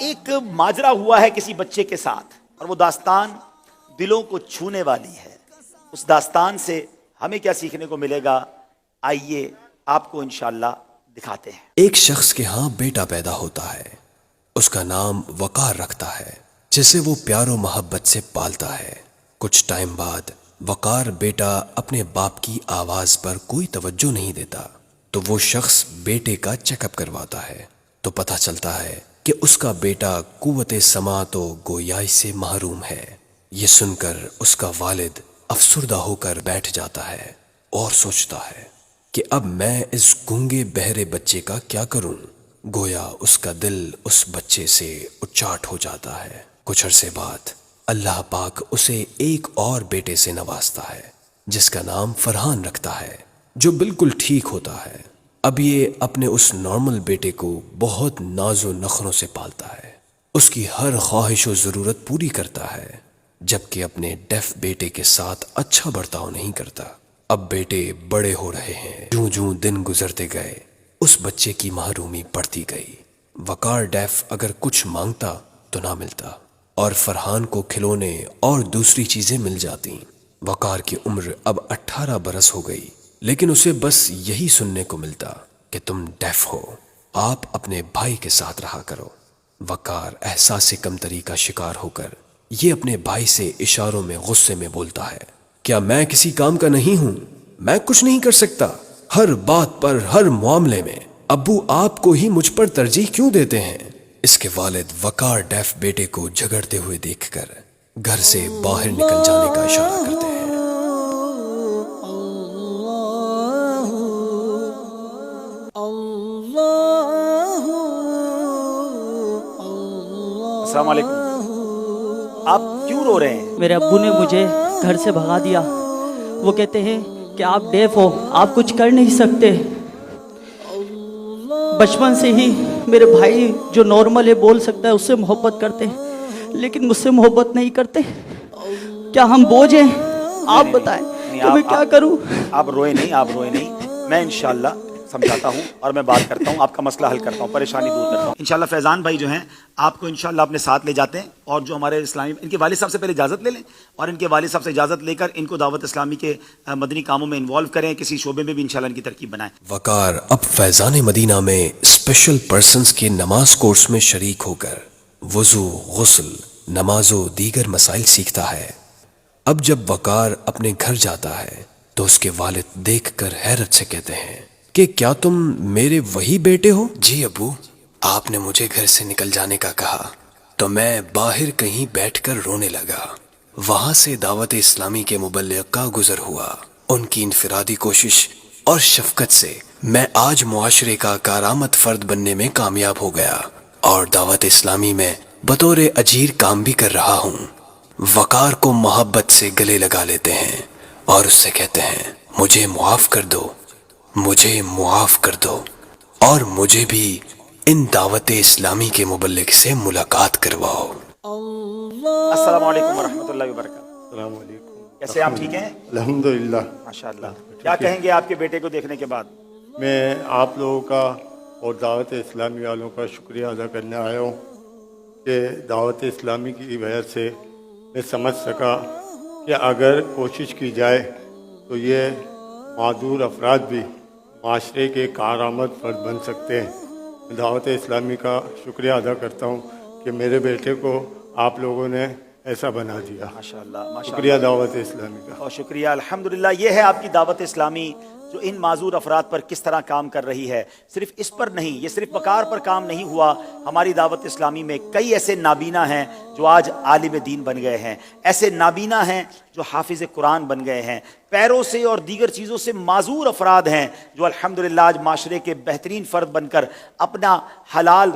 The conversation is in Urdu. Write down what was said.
ایک ماجرا ہوا ہے کسی بچے کے ساتھ اور وہ داستان دلوں کو چھونے والی ہے. اس داستان سے ہمیں کیا سیکھنے کو ملے گا، آئیے آپ کو انشاءاللہ دکھاتے ہیں. ایک شخص کے ہاں بیٹا پیدا ہوتا ہے. اس کا نام وقار رکھتا ہے، جسے وہ پیار و محبت سے پالتا ہے. کچھ ٹائم بعد وقار بیٹا اپنے باپ کی آواز پر کوئی توجہ نہیں دیتا، تو وہ شخص بیٹے کا چیک اپ کرواتا ہے. تو پتہ چلتا ہے کہ اس کا بیٹا قوت سماعت و گویائی سے محروم ہے. یہ سن کر اس کا والد افسردہ ہو کر بیٹھ جاتا ہے اور سوچتا ہے کہ اب میں اس گونگے بہرے بچے کا کیا کروں. گویا اس کا دل اس بچے سے اچاٹ ہو جاتا ہے. کچھ عرصے بعد اللہ پاک اسے ایک اور بیٹے سے نوازتا ہے، جس کا نام فرحان رکھتا ہے، جو بالکل ٹھیک ہوتا ہے. اب یہ اپنے اس نارمل بیٹے کو بہت ناز و نخروں سے پالتا ہے، اس کی ہر خواہش و ضرورت پوری کرتا ہے، جبکہ اپنے ڈیف بیٹے کے ساتھ اچھا برتاؤ نہیں کرتا. اب بیٹے بڑے ہو رہے ہیں. جوں جوں دن گزرتے گئے اس بچے کی محرومی بڑھتی گئی. وقار ڈیف اگر کچھ مانگتا تو نہ ملتا، اور فرحان کو کھلونے اور دوسری چیزیں مل جاتی. وقار کی عمر اب 18 برس ہو گئی، لیکن اسے بس یہی سننے کو ملتا کہ تم ڈیف ہو، آپ اپنے بھائی کے ساتھ رہا کرو. وقار احساس کمتری کا شکار ہو کر یہ اپنے بھائی سے اشاروں میں غصے میں بولتا ہے، کیا میں کسی کام کا نہیں ہوں؟ میں کچھ نہیں کر سکتا؟ ہر بات پر، ہر معاملے میں ابو آپ کو ہی مجھ پر ترجیح کیوں دیتے ہیں؟ اس کے والد وقار ڈیف بیٹے کو جھگڑتے ہوئے دیکھ کر گھر سے باہر نکل جانے کا اشارہ کرتے ہیں. السلام علیکم. آپ کیوں رو رہے ہیں؟ میرے ابو نے مجھے گھر سے بھگا دیا. وہ کہتے ہیں کہ آپ ڈیف ہو، آپ کچھ کر نہیں سکتے. بچپن سے ہی میرے بھائی جو نارمل ہے، بول سکتا ہے، اس سے محبت کرتے ہیں، لیکن مجھ سے محبت نہیں کرتے. کیا ہم بوجھ ہیں؟ آپ بتائیں کہ میں کیا کروں؟ آپ روئے نہیں، آپ روئے نہیں. میں انشاءاللہ سمجھاتا ہوں اور میں بات کرتا ہوں، آپ کا مسئلہ حل کرتا ہوں، پریشانی دور کرتا ہوں انشاءاللہ. فیضان بھائی جو ہیں آپ کو انشاءاللہ اپنے ساتھ لے جاتے ہیں، اور جو ہمارے اسلامی ان کے والد صاحب سے پہلے اجازت لے لیں، اور ان کے والد صاحب سے اجازت لے کر ان کو دعوت اسلامی کے مدنی کاموں میں انوالو کریں، کسی شعبے میں بھی انشاءاللہ ان کی ترکیب بنائیں. وقار اب فیضان مدینہ میں اسپیشل پرسنز کے نماز کورس میں شریک ہو کر وضو، غسل، نماز و دیگر مسائل سیکھتا ہے. اب جب وقار اپنے گھر جاتا ہے تو اس کے والد دیکھ کر حیرت سے کہتے ہیں کہ کیا تم میرے وہی بیٹے ہو؟ جی ابو، آپ نے مجھے گھر سے نکل جانے کا کہا تو میں باہر کہیں بیٹھ کر رونے لگا. وہاں سے دعوت اسلامی کے مبلغ کا گزر ہوا. ان کی انفرادی کوشش اور شفقت سے میں آج معاشرے کا کارآمد فرد بننے میں کامیاب ہو گیا، اور دعوت اسلامی میں بطور اجیر کام بھی کر رہا ہوں. وقار کو محبت سے گلے لگا لیتے ہیں اور اس سے کہتے ہیں، مجھے معاف کر دو، مجھے معاف کر دو، اور مجھے بھی ان دعوت اسلامی کے مبلغ سے ملاقات کرواؤ. السلام علیکم ورحمۃ اللہ وبرکاتہ. السلام علیکم. کیسے آپ ٹھیک ہیں؟ الحمدللہ. ماشاءاللہ. کیا کہیں گے آپ کے بیٹے کو دیکھنے کے بعد؟ میں آپ لوگوں کا اور دعوت اسلامی والوں کا شکریہ ادا کرنے آیا ہوں کہ دعوت اسلامی کی وجہ سے میں سمجھ سکا کہ اگر کوشش کی جائے تو یہ معذور افراد بھی معاشرے کے کارآمد فرد بن سکتے ہیں. میں دعوت اسلامی کا شکریہ ادا کرتا ہوں کہ میرے بیٹے کو آپ لوگوں نے ایسا بنا دیا. ماشاءاللہ. شکریہ دعوت اسلامی کا. اور شکریہ. الحمدللہ. یہ ہے آپ کی دعوت اسلامی جو ان معذور افراد پر کس طرح کام کر رہی ہے. صرف اس پر نہیں، یہ صرف وقار پر کام نہیں ہوا. ہماری دعوت اسلامی میں کئی ایسے نابینا ہیں جو آج عالم دین بن گئے ہیں، ایسے نابینا ہیں جو حافظ قرآن بن گئے ہیں، پیروں سے اور دیگر چیزوں سے معذور افراد ہیں جو الحمدللہ آج معاشرے کے بہترین فرد بن کر اپنا حلال